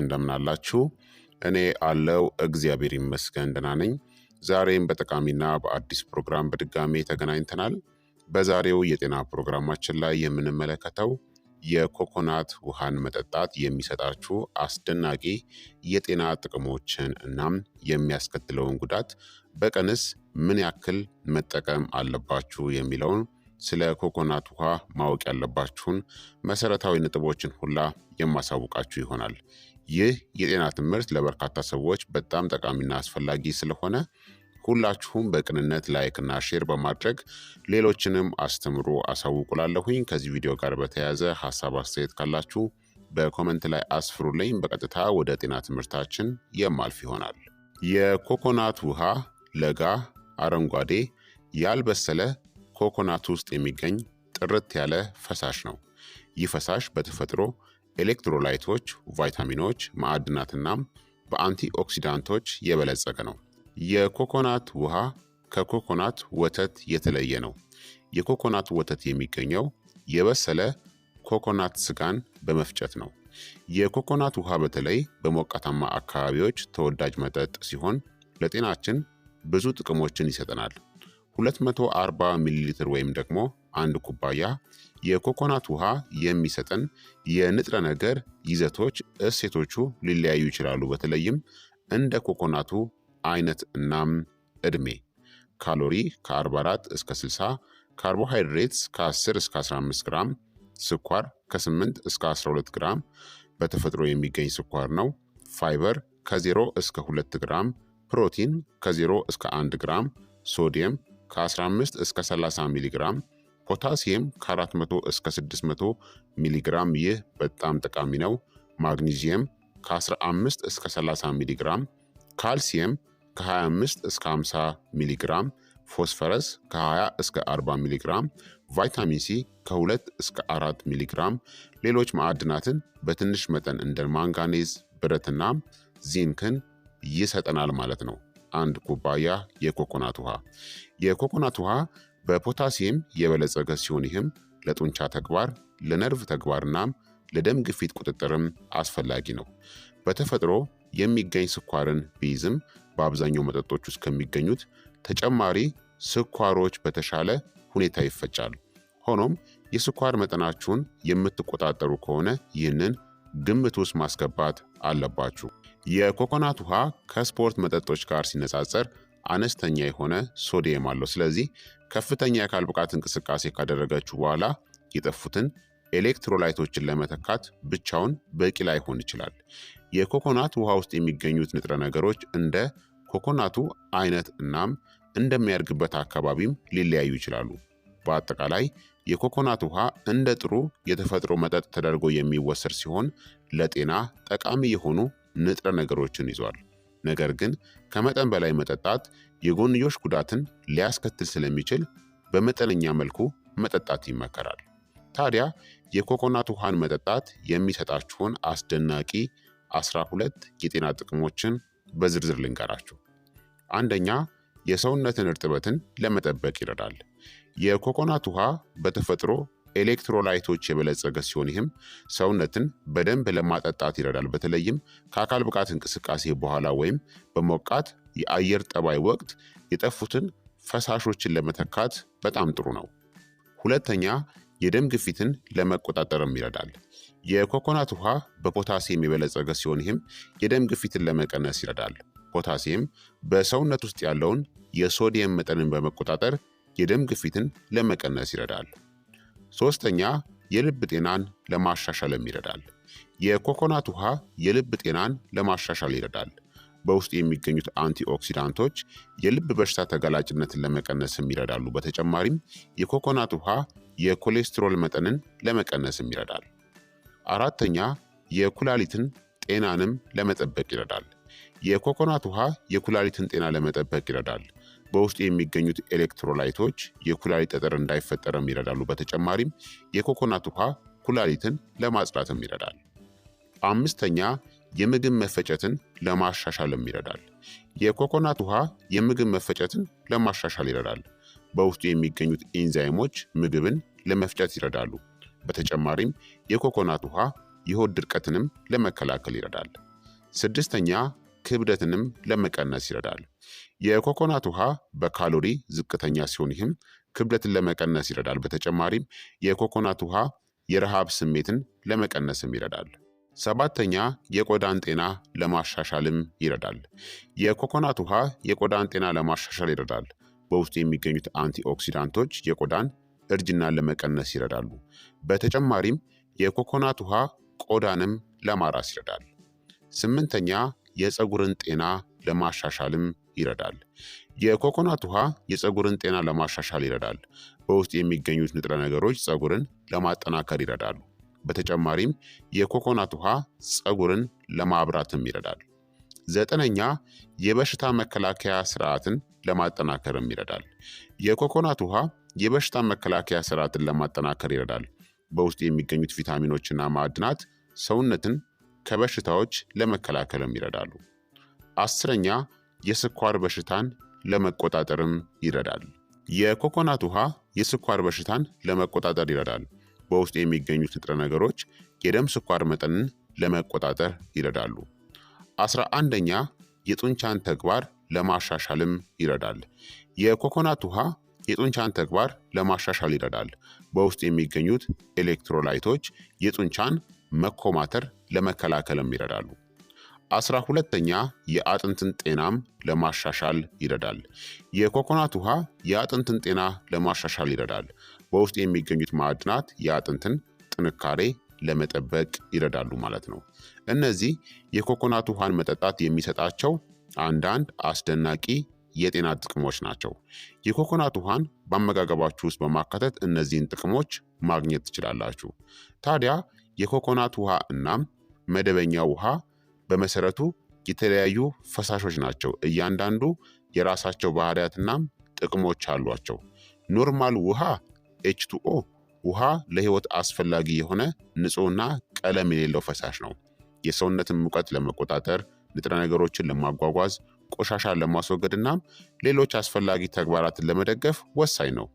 እንደምን አላችሁ? እኔ አለው እግዚአብሔር ይመስገን ደህና ነኝ። ዛሬም በጠቃሚና በአዲስ ፕሮግራም በድጋሜ ተገናኝተናል። በዛሬው የጤና ፕሮግራማችን ላይ የምንመለከተው የኮኮናት ውሃን መጠጣት የሚሰጣችሁ አስደናቂ የጤና ጥቅሞችን እናም የሚያስከትለውን ጉዳት፣ በቀንስ ምን ያክል መጠቀም አለባችሁ የሚለውን ስለ ኮኮናት ውሃ ማወቅ ያለባችሁን መሰረታዊ ነጥቦችን ሁላ የማሳውቃችሁ ይሆናል። ይህ የጤና ትምህርት ለበርካታ ሰዎች በጣም ጠቃሚና አስፈላጊ ስለሆነ ሁላችሁም በቅንነት ላይክና ሼር በማድረግ ሌሎችንም አስተምሩ አሳውቁላለሁኝ። ከዚህ ቪዲዮ ጋር በተያያዘ ሀሳብ አስተያየት ካላችሁ በኮመንት ላይ አስፍሩልኝ። በቀጥታ ወደ ጤና ትምህርታችን የማልፍ ይሆናል። የኮኮናት ውሃ ለጋ አረንጓዴ ያልበሰለ ኮኮናት ውስጥ የሚገኝ ጥርት ያለ ፈሳሽ ነው። ይህ ፈሳሽ በተፈጥሮ ኤሌክትሮላይቶች፣ ቫይታሚኖች፣ ማዕድናትናም በአንቲ ኦክሲዳንቶች የበለጸገ ነው። የኮኮናት ውሃ ከኮኮናት ወተት የተለየ ነው። የኮኮናት ወተት የሚገኘው የበሰለ ኮኮናት ስጋን በመፍጨት ነው። የኮኮናት ውሃ በተለይ በሞቃታማ አካባቢዎች ተወዳጅ መጠጥ ሲሆን ለጤናችን ብዙ ጥቅሞችን ይሰጠናል። 240 ሚሊ ሊትር ወይም ደግሞ አንድ ኩባያ የኮኮናት ውሃ የሚሰጠን የንጥረ ነገር ይዘቶች እሴቶቹ ሊለያዩ ይችላሉ። በተለይም እንደ ኮኮናቱ አይነት እናም እድሜ። ካሎሪ ከ44 እስከ 60፣ ካርቦሃይድሬትስ ከ10 እስከ 15 ግራም፣ ስኳር ከ8 እስከ 12 ግራም በተፈጥሮ የሚገኝ ስኳር ነው። ፋይበር ከ0 እስከ 2 ግራም፣ ፕሮቲን ከ0 እስከ 1 ግራም፣ ሶዲየም ከ15 እስከ 30 ሚሊግራም፣ ፖታሲየም ከ400 እስከ 600 ሚሊግራም፣ ይህ በጣም ጠቃሚ ነው። ማግኒዚየም ከ15 እስከ 30 ሚሊግራም፣ ካልሲየም ከ25 እስከ 50 ሚሊግራም፣ ፎስፈረስ ከ20 እስከ 40 ሚሊግራም፣ ቫይታሚን ሲ ከ2 እስከ 4 ሚሊግራም፣ ሌሎች ማዕድናትን በትንሽ መጠን እንደ ማንጋኔዝ፣ ብረትና ዚንክን ይሰጠናል ማለት ነው። አንድ ኩባያ የኮኮናት ውሃ። የኮኮናት ውሃ በፖታሲየም የበለጸገ ሲሆን ይህም ለጡንቻ ተግባር፣ ለነርቭ ተግባርናም ለደም ግፊት ቁጥጥርም አስፈላጊ ነው። በተፈጥሮ የሚገኝ ስኳርን ቢይዝም በአብዛኛው መጠጦች ውስጥ ከሚገኙት ተጨማሪ ስኳሮች በተሻለ ሁኔታ ይፈጫሉ። ሆኖም የስኳር መጠናችሁን የምትቆጣጠሩ ከሆነ ይህንን ግምት ውስጥ ማስገባት አለባችሁ። የኮኮናት ውሃ ከስፖርት መጠጦች ጋር ሲነጻጸር አነስተኛ የሆነ ሶዲየም አለው። ስለዚህ ከፍተኛ የአካል ብቃት እንቅስቃሴ ካደረጋችሁ በኋላ የጠፉትን ኤሌክትሮላይቶችን ለመተካት ብቻውን በቂ ላይሆን ይችላል። የኮኮናት ውሃ ውስጥ የሚገኙት ንጥረ ነገሮች እንደ ኮኮናቱ አይነት እናም እንደሚያድግበት አካባቢም ሊለያዩ ይችላሉ። በአጠቃላይ የኮኮናት ውሃ እንደ ጥሩ የተፈጥሮ መጠጥ ተደርጎ የሚወሰድ ሲሆን ለጤና ጠቃሚ የሆኑ ንጥረ ነገሮችን ይዟል። ነገር ግን ከመጠን በላይ መጠጣት የጎንዮሽ ጉዳትን ሊያስከትል ስለሚችል በመጠነኛ መልኩ መጠጣት ይመከራል። ታዲያ የኮኮናት ውሃን መጠጣት የሚሰጣችሁን አስደናቂ 12 የጤና ጥቅሞችን በዝርዝር ልንገራችሁ። አንደኛ፣ የሰውነትን እርጥበትን ለመጠበቅ ይረዳል። የኮኮናት ውሃ በተፈጥሮ ኤሌክትሮላይቶች የበለጸገ ሲሆን ይህም ሰውነትን በደንብ ለማጠጣት ይረዳል። በተለይም ከአካል ብቃት እንቅስቃሴ በኋላ ወይም በሞቃት የአየር ጠባይ ወቅት የጠፉትን ፈሳሾችን ለመተካት በጣም ጥሩ ነው። ሁለተኛ፣ የደም ግፊትን ለመቆጣጠርም ይረዳል። የኮኮናት ውሃ በፖታሲየም የበለጸገ ሲሆን ይህም የደም ግፊትን ለመቀነስ ይረዳል። ፖታሲየም በሰውነት ውስጥ ያለውን የሶዲየም መጠንን በመቆጣጠር የደም ግፊትን ለመቀነስ ይረዳል። ሶስተኛ፣ የልብ ጤናን ለማሻሻልም ይረዳል። የኮኮናት ውሃ የልብ ጤናን ለማሻሻል ይረዳል። በውስጡ የሚገኙት አንቲኦክሲዳንቶች የልብ በሽታ ተጋላጭነትን ለመቀነስም ይረዳሉ። በተጨማሪም የኮኮናት ውሃ የኮሌስትሮል መጠንን ለመቀነስም ይረዳል። አራተኛ፣ የኩላሊትን ጤናንም ለመጠበቅ ይረዳል። የኮኮናት ውሃ የኩላሊትን ጤና ለመጠበቅ ይረዳል። በውስጡ የሚገኙት ኤሌክትሮላይቶች የኩላሊት ጠጠር እንዳይፈጠርም ይረዳሉ። በተጨማሪም የኮኮናት ውሃ ኩላሊትን ለማጽዳትም ይረዳል። አምስተኛ፣ የምግብ መፈጨትን ለማሻሻልም ይረዳል። የኮኮናት ውሃ የምግብ መፈጨትን ለማሻሻል ይረዳል። በውስጡ የሚገኙት ኤንዛይሞች ምግብን ለመፍጨት ይረዳሉ። በተጨማሪም የኮኮናት ውሃ የሆድ ድርቀትንም ለመከላከል ይረዳል። ስድስተኛ ክብደትንም ለመቀነስ ይረዳል። የኮኮናት ውሃ በካሎሪ ዝቅተኛ ሲሆን ይህም ክብደትን ለመቀነስ ይረዳል። በተጨማሪም የኮኮናት ውሃ የረሃብ ስሜትን ለመቀነስም ይረዳል። ሰባተኛ የቆዳን ጤና ለማሻሻልም ይረዳል። የኮኮናት ውሃ የቆዳን ጤና ለማሻሻል ይረዳል። በውስጡ የሚገኙት አንቲኦክሲዳንቶች የቆዳን እርጅናን ለመቀነስ ይረዳሉ። በተጨማሪም የኮኮናት ውሃ ቆዳንም ለማራስ ይረዳል። ስምንተኛ የፀጉርን ጤና ለማሻሻልም ይረዳል። የኮኮናት ውሃ የፀጉርን ጤና ለማሻሻል ይረዳል። በውስጡ የሚገኙት ንጥረ ነገሮች ፀጉርን ለማጠናከር ይረዳሉ። በተጨማሪም የኮኮናት ውሃ ፀጉርን ለማብራትም ይረዳል። ዘጠነኛ የበሽታ መከላከያ ስርዓትን ለማጠናከርም ይረዳል። የኮኮናት ውሃ የበሽታ መከላከያ ስርዓትን ለማጠናከር ይረዳል። በውስጡ የሚገኙት ቪታሚኖችና ማዕድናት ሰውነትን ከበሽታዎች ለመከላከልም ይረዳሉ። አስረኛ የስኳር በሽታን ለመቆጣጠርም ይረዳል። የኮኮናት ውሃ የስኳር በሽታን ለመቆጣጠር ይረዳል። በውስጡ የሚገኙት ንጥረ ነገሮች የደም ስኳር መጠንን ለመቆጣጠር ይረዳሉ። 11ኛ የጡንቻን ተግባር ለማሻሻልም ይረዳል። የኮኮናት ውሃ የጡንቻን ተግባር ለማሻሻል ይረዳል። በውስጡ የሚገኙት ኤሌክትሮላይቶች የጡንቻን መኮማተር ለመከላከልም ይረዳሉ። 12ኛ የአጥንትን ጤናም ለማሻሻል ይረዳል። የኮኮናት ውሃ የአጥንትን ጤና ለማሻሻል ይረዳል። በውስጡ የሚገኙት ማዕድናት የአጥንትን ጥንካሬ ለመጠበቅ ይረዳሉ ማለት ነው። እነዚህ የኮኮናት ውሃን መጠጣት የሚሰጣቸው አንዳንድ አስደናቂ የጤና ጥቅሞች ናቸው። የኮኮናት ውሃን በአመጋገባችሁ ውስጥ በማካተት እነዚህን ጥቅሞች ማግኘት ትችላላችሁ። ታዲያ የኮኮናት ውሃ እናም መደበኛ ውሃ በመሰረቱ የተለያዩ ፈሳሾች ናቸው። እያንዳንዱ የራሳቸው ባህሪያትናም ጥቅሞች አሏቸው። ኖርማል ውሃ H2O ውሃ ለህይወት አስፈላጊ የሆነ ንጹህና ቀለም የሌለው ፈሳሽ ነው። የሰውነትን ሙቀት ለመቆጣጠር፣ ንጥረ ነገሮችን ለማጓጓዝ፣ ቆሻሻን ለማስወገድ እናም ሌሎች አስፈላጊ ተግባራትን ለመደገፍ ወሳኝ ነው።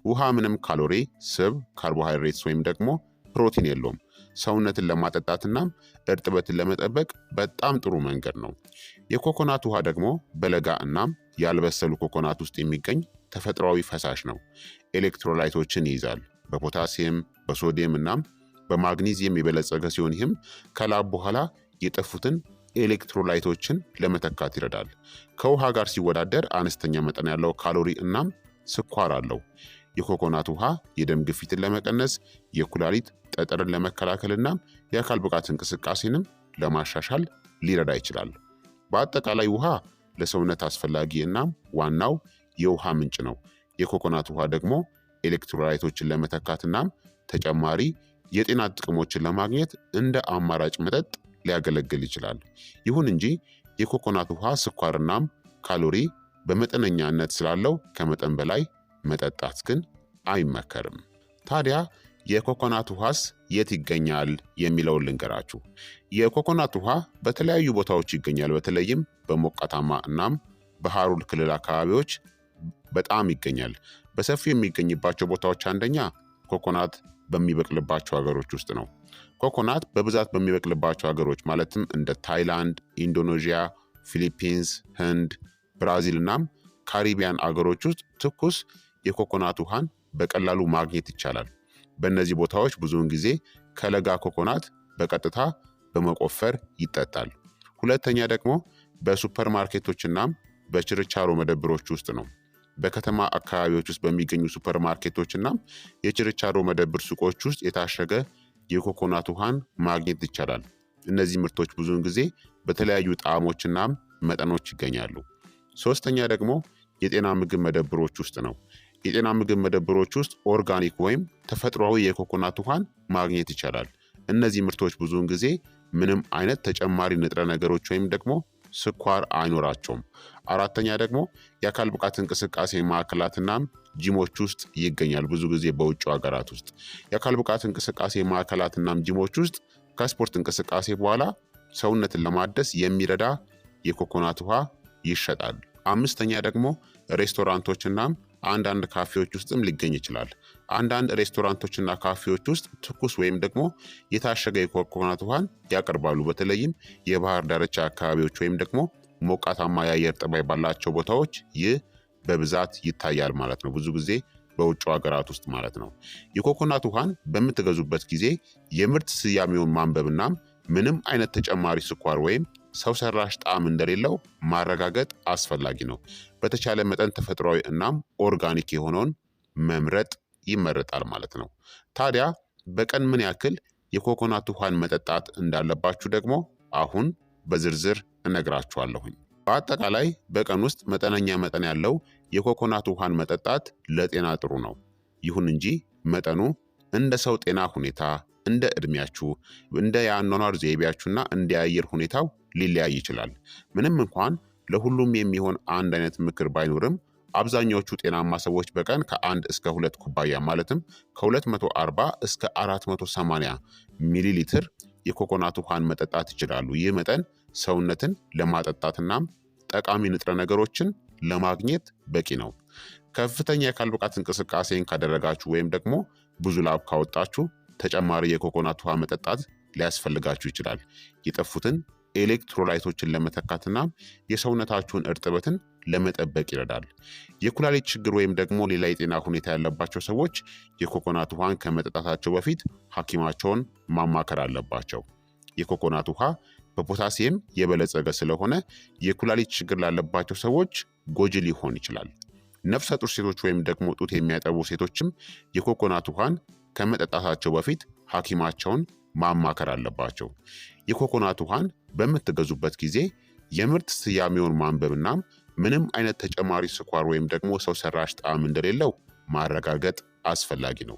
ውሃ ምንም ካሎሪ፣ ስብ፣ ካርቦሃይድሬትስ ወይም ደግሞ ፕሮቲን የለውም። ሰውነትን ለማጠጣትናም እርጥበትን ለመጠበቅ በጣም ጥሩ መንገድ ነው። የኮኮናት ውሃ ደግሞ በለጋ እናም ያልበሰሉ ኮኮናት ውስጥ የሚገኝ ተፈጥሯዊ ፈሳሽ ነው። ኤሌክትሮላይቶችን ይይዛል። በፖታሲየም፣ በሶዲየም እናም በማግኒዚየም የበለጸገ ሲሆን ይህም ከላብ በኋላ የጠፉትን ኤሌክትሮላይቶችን ለመተካት ይረዳል። ከውሃ ጋር ሲወዳደር አነስተኛ መጠን ያለው ካሎሪ እናም ስኳር አለው። የኮኮናት ውሃ የደም ግፊትን ለመቀነስ፣ የኩላሊት ጠጠርን ለመከላከል እናም የአካል ብቃት እንቅስቃሴንም ለማሻሻል ሊረዳ ይችላል። በአጠቃላይ ውሃ ለሰውነት አስፈላጊ እናም ዋናው የውሃ ምንጭ ነው። የኮኮናት ውሃ ደግሞ ኤሌክትሮላይቶችን ለመተካት እናም ተጨማሪ የጤና ጥቅሞችን ለማግኘት እንደ አማራጭ መጠጥ ሊያገለግል ይችላል። ይሁን እንጂ የኮኮናት ውሃ ስኳርናም ካሎሪ በመጠነኛነት ስላለው ከመጠን በላይ መጠጣት ግን አይመከርም። ታዲያ የኮኮናት ውሃስ የት ይገኛል የሚለውን ልንገራችሁ። የኮኮናት ውሃ በተለያዩ ቦታዎች ይገኛል። በተለይም በሞቃታማ እናም በሐሩር ክልል አካባቢዎች በጣም ይገኛል። በሰፊው የሚገኝባቸው ቦታዎች አንደኛ ኮኮናት በሚበቅልባቸው ሀገሮች ውስጥ ነው። ኮኮናት በብዛት በሚበቅልባቸው ሀገሮች ማለትም እንደ ታይላንድ፣ ኢንዶኔዥያ፣ ፊሊፒንስ፣ ህንድ፣ ብራዚል እናም ካሪቢያን አገሮች ውስጥ ትኩስ የኮኮናት ውሃን በቀላሉ ማግኘት ይቻላል። በእነዚህ ቦታዎች ብዙውን ጊዜ ከለጋ ኮኮናት በቀጥታ በመቆፈር ይጠጣል። ሁለተኛ ደግሞ በሱፐር ማርኬቶችናም በችርቻሮ መደብሮች ውስጥ ነው። በከተማ አካባቢዎች ውስጥ በሚገኙ ሱፐር ማርኬቶችናም የችርቻሮ መደብር ሱቆች ውስጥ የታሸገ የኮኮናት ውሃን ማግኘት ይቻላል። እነዚህ ምርቶች ብዙውን ጊዜ በተለያዩ ጣዕሞችናም መጠኖች ይገኛሉ። ሶስተኛ ደግሞ የጤና ምግብ መደብሮች ውስጥ ነው። የጤና ምግብ መደብሮች ውስጥ ኦርጋኒክ ወይም ተፈጥሯዊ የኮኮናት ውሃን ማግኘት ይቻላል። እነዚህ ምርቶች ብዙውን ጊዜ ምንም አይነት ተጨማሪ ንጥረ ነገሮች ወይም ደግሞ ስኳር አይኖራቸውም። አራተኛ ደግሞ የአካል ብቃት እንቅስቃሴ ማዕከላትናም ጂሞች ውስጥ ይገኛል። ብዙ ጊዜ በውጭ ሀገራት ውስጥ የአካል ብቃት እንቅስቃሴ ማዕከላትናም ጂሞች ውስጥ ከስፖርት እንቅስቃሴ በኋላ ሰውነትን ለማደስ የሚረዳ የኮኮናት ውሃ ይሸጣል። አምስተኛ ደግሞ ሬስቶራንቶችናም አንዳንድ ካፌዎች ውስጥም ሊገኝ ይችላል። አንዳንድ ሬስቶራንቶችና ካፌዎች ውስጥ ትኩስ ወይም ደግሞ የታሸገ የኮኮናት ውሃን ያቀርባሉ። በተለይም የባህር ዳርቻ አካባቢዎች ወይም ደግሞ ሞቃታማ የአየር ጠባይ ባላቸው ቦታዎች ይህ በብዛት ይታያል ማለት ነው። ብዙ ጊዜ በውጭ ሀገራት ውስጥ ማለት ነው። የኮኮናት ውሃን በምትገዙበት ጊዜ የምርት ስያሜውን ማንበብና ምንም አይነት ተጨማሪ ስኳር ወይም ሰው ሰራሽ ጣዕም እንደሌለው ማረጋገጥ አስፈላጊ ነው። በተቻለ መጠን ተፈጥሯዊ እናም ኦርጋኒክ የሆነውን መምረጥ ይመረጣል ማለት ነው። ታዲያ በቀን ምን ያክል የኮኮናት ውሃን መጠጣት እንዳለባችሁ ደግሞ አሁን በዝርዝር እነግራችኋለሁኝ። በአጠቃላይ በቀን ውስጥ መጠነኛ መጠን ያለው የኮኮናት ውሃን መጠጣት ለጤና ጥሩ ነው። ይሁን እንጂ መጠኑ እንደ ሰው ጤና ሁኔታ፣ እንደ ዕድሜያችሁ፣ እንደ የአኗኗር ዘይቤያችሁና እንደ የአየር ሁኔታው ሊለያይ ይችላል። ምንም እንኳን ለሁሉም የሚሆን አንድ አይነት ምክር ባይኖርም አብዛኛዎቹ ጤናማ ሰዎች በቀን ከ1 እስከ 2 ኩባያ ማለትም ከ240 እስከ 480 ሚሊ ሊትር የኮኮናት ውሃን መጠጣት ይችላሉ። ይህ መጠን ሰውነትን ለማጠጣትናም ጠቃሚ ንጥረ ነገሮችን ለማግኘት በቂ ነው። ከፍተኛ የአካል ብቃት እንቅስቃሴን ካደረጋችሁ ወይም ደግሞ ብዙ ላብ ካወጣችሁ ተጨማሪ የኮኮናት ውሃ መጠጣት ሊያስፈልጋችሁ ይችላል። የጠፉትን ኤሌክትሮላይቶችን ለመተካትና የሰውነታችሁን እርጥበትን ለመጠበቅ ይረዳል። የኩላሊት ችግር ወይም ደግሞ ሌላ የጤና ሁኔታ ያለባቸው ሰዎች የኮኮናት ውሃን ከመጠጣታቸው በፊት ሐኪማቸውን ማማከር አለባቸው። የኮኮናት ውሃ በፖታሲየም የበለጸገ ስለሆነ የኩላሊት ችግር ላለባቸው ሰዎች ጎጂ ሊሆን ይችላል። ነፍሰ ጡር ሴቶች ወይም ደግሞ ጡት የሚያጠቡ ሴቶችም የኮኮናት ውሃን ከመጠጣታቸው በፊት ሐኪማቸውን ማማከር አለባቸው። የኮኮናት ውሃን በምትገዙበት ጊዜ የምርት ስያሜውን ማንበብና ምንም አይነት ተጨማሪ ስኳር ወይም ደግሞ ሰው ሰራሽ ጣዕም እንደሌለው ማረጋገጥ አስፈላጊ ነው።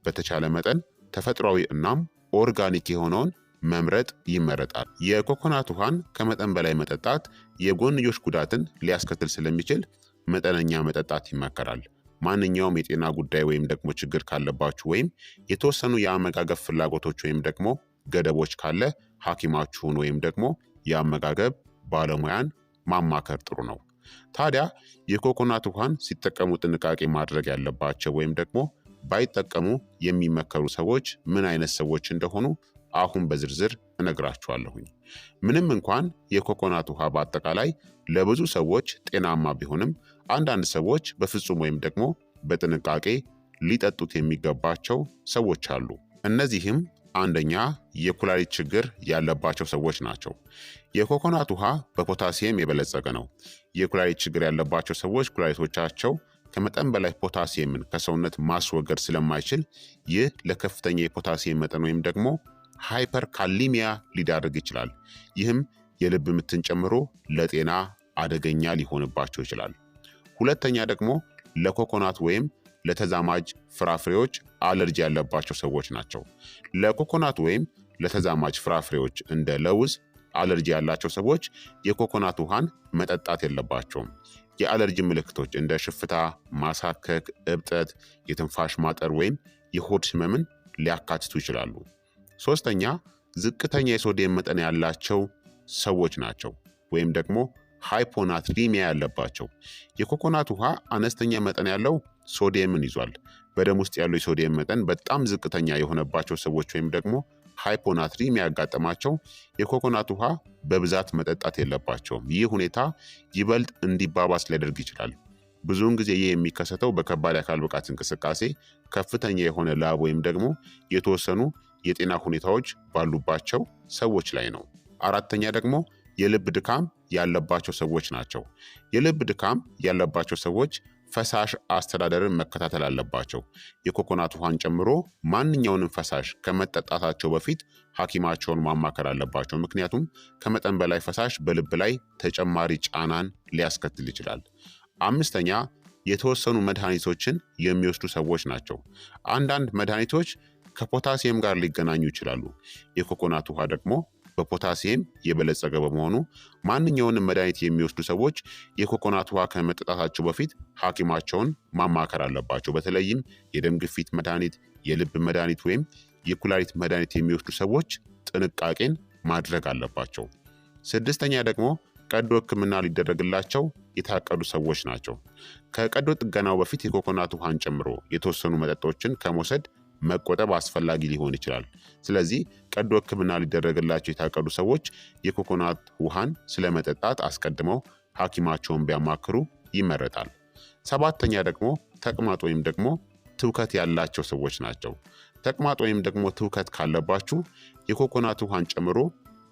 በተቻለ መጠን ተፈጥሯዊ እናም ኦርጋኒክ የሆነውን መምረጥ ይመረጣል። የኮኮናት ውሃን ከመጠን በላይ መጠጣት የጎንዮሽ ጉዳትን ሊያስከትል ስለሚችል መጠነኛ መጠጣት ይመከራል። ማንኛውም የጤና ጉዳይ ወይም ደግሞ ችግር ካለባችሁ ወይም የተወሰኑ የአመጋገብ ፍላጎቶች ወይም ደግሞ ገደቦች ካለ ሐኪማችሁን ወይም ደግሞ የአመጋገብ ባለሙያን ማማከር ጥሩ ነው። ታዲያ የኮኮናት ውሃን ሲጠቀሙ ጥንቃቄ ማድረግ ያለባቸው ወይም ደግሞ ባይጠቀሙ የሚመከሩ ሰዎች ምን አይነት ሰዎች እንደሆኑ አሁን በዝርዝር እነግራችኋለሁኝ። ምንም እንኳን የኮኮናት ውሃ በአጠቃላይ ለብዙ ሰዎች ጤናማ ቢሆንም አንዳንድ ሰዎች በፍጹም ወይም ደግሞ በጥንቃቄ ሊጠጡት የሚገባቸው ሰዎች አሉ። እነዚህም አንደኛ የኩላሊት ችግር ያለባቸው ሰዎች ናቸው። የኮኮናት ውሃ በፖታሲየም የበለጸገ ነው። የኩላሊት ችግር ያለባቸው ሰዎች ኩላሊቶቻቸው ከመጠን በላይ ፖታሲየምን ከሰውነት ማስወገድ ስለማይችል ይህ ለከፍተኛ የፖታሲየም መጠን ወይም ደግሞ ሃይፐር ካሊሚያ ሊዳርግ ይችላል። ይህም የልብ ምትን ጨምሮ ለጤና አደገኛ ሊሆንባቸው ይችላል። ሁለተኛ ደግሞ ለኮኮናት ወይም ለተዛማጅ ፍራፍሬዎች አለርጂ ያለባቸው ሰዎች ናቸው። ለኮኮናት ወይም ለተዛማጅ ፍራፍሬዎች እንደ ለውዝ አለርጂ ያላቸው ሰዎች የኮኮናት ውሃን መጠጣት የለባቸውም። የአለርጂ ምልክቶች እንደ ሽፍታ፣ ማሳከክ፣ እብጠት፣ የትንፋሽ ማጠር ወይም የሆድ ህመምን ሊያካትቱ ይችላሉ። ሶስተኛ ዝቅተኛ የሶዲየም መጠን ያላቸው ሰዎች ናቸው ወይም ደግሞ ሃይፖናትሪሚያ ያለባቸው። የኮኮናት ውሃ አነስተኛ መጠን ያለው ሶዲየምን ይዟል። በደም ውስጥ ያለው የሶዲየም መጠን በጣም ዝቅተኛ የሆነባቸው ሰዎች ወይም ደግሞ ሃይፖናትሪሚያ ያጋጠማቸው የኮኮናት ውሃ በብዛት መጠጣት የለባቸውም። ይህ ሁኔታ ይበልጥ እንዲባባስ ሊያደርግ ይችላል። ብዙውን ጊዜ ይህ የሚከሰተው በከባድ የአካል ብቃት እንቅስቃሴ፣ ከፍተኛ የሆነ ላብ ወይም ደግሞ የተወሰኑ የጤና ሁኔታዎች ባሉባቸው ሰዎች ላይ ነው። አራተኛ ደግሞ የልብ ድካም ያለባቸው ሰዎች ናቸው። የልብ ድካም ያለባቸው ሰዎች ፈሳሽ አስተዳደርን መከታተል አለባቸው። የኮኮናት ውሃን ጨምሮ ማንኛውንም ፈሳሽ ከመጠጣታቸው በፊት ሐኪማቸውን ማማከር አለባቸው። ምክንያቱም ከመጠን በላይ ፈሳሽ በልብ ላይ ተጨማሪ ጫናን ሊያስከትል ይችላል። አምስተኛ የተወሰኑ መድኃኒቶችን የሚወስዱ ሰዎች ናቸው። አንዳንድ መድኃኒቶች ከፖታሲየም ጋር ሊገናኙ ይችላሉ። የኮኮናት ውሃ ደግሞ በፖታሲየም የበለጸገ በመሆኑ ማንኛውንም መድኃኒት የሚወስዱ ሰዎች የኮኮናት ውሃ ከመጠጣታቸው በፊት ሐኪማቸውን ማማከር አለባቸው። በተለይም የደም ግፊት መድኃኒት፣ የልብ መድኃኒት ወይም የኩላሊት መድኃኒት የሚወስዱ ሰዎች ጥንቃቄን ማድረግ አለባቸው። ስድስተኛ ደግሞ ቀዶ ሕክምና ሊደረግላቸው የታቀዱ ሰዎች ናቸው። ከቀዶ ጥገናው በፊት የኮኮናት ውሃን ጨምሮ የተወሰኑ መጠጦችን ከመውሰድ መቆጠብ አስፈላጊ ሊሆን ይችላል። ስለዚህ ቀዶ ሕክምና ሊደረግላቸው የታቀዱ ሰዎች የኮኮናት ውሃን ስለመጠጣት አስቀድመው ሐኪማቸውን ቢያማክሩ ይመረጣል። ሰባተኛ ደግሞ ተቅማጥ ወይም ደግሞ ትውከት ያላቸው ሰዎች ናቸው። ተቅማጥ ወይም ደግሞ ትውከት ካለባችሁ የኮኮናት ውሃን ጨምሮ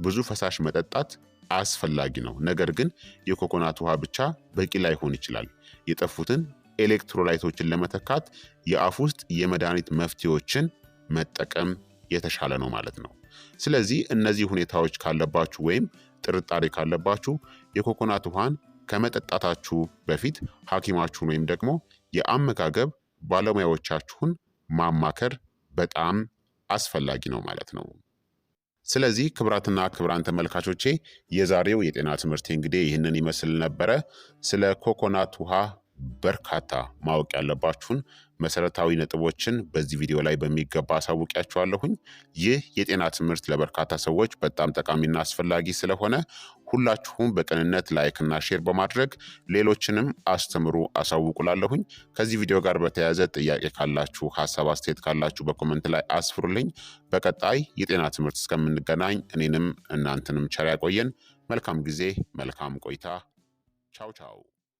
ብዙ ፈሳሽ መጠጣት አስፈላጊ ነው። ነገር ግን የኮኮናት ውሃ ብቻ በቂ ላይሆን ይችላል። የጠፉትን ኤሌክትሮላይቶችን ለመተካት የአፍ ውስጥ የመድኃኒት መፍትሄዎችን መጠቀም የተሻለ ነው ማለት ነው። ስለዚህ እነዚህ ሁኔታዎች ካለባችሁ ወይም ጥርጣሬ ካለባችሁ የኮኮናት ውሃን ከመጠጣታችሁ በፊት ሐኪማችሁን ወይም ደግሞ የአመጋገብ ባለሙያዎቻችሁን ማማከር በጣም አስፈላጊ ነው ማለት ነው። ስለዚህ ክቡራትና ክቡራን ተመልካቾቼ የዛሬው የጤና ትምህርት እንግዲህ ይህንን ይመስል ነበረ። ስለ ኮኮናት ውሃ በርካታ ማወቅ ያለባችሁን መሰረታዊ ነጥቦችን በዚህ ቪዲዮ ላይ በሚገባ አሳውቂያችኋለሁኝ። ይህ የጤና ትምህርት ለበርካታ ሰዎች በጣም ጠቃሚና አስፈላጊ ስለሆነ ሁላችሁም በቅንነት ላይክና ሼር በማድረግ ሌሎችንም አስተምሩ አሳውቁላለሁኝ። ከዚህ ቪዲዮ ጋር በተያያዘ ጥያቄ ካላችሁ፣ ሀሳብ አስተያየት ካላችሁ በኮመንት ላይ አስፍሩልኝ። በቀጣይ የጤና ትምህርት እስከምንገናኝ እኔንም እናንተንም ቸር ያቆየን። መልካም ጊዜ፣ መልካም ቆይታ። ቻው ቻው።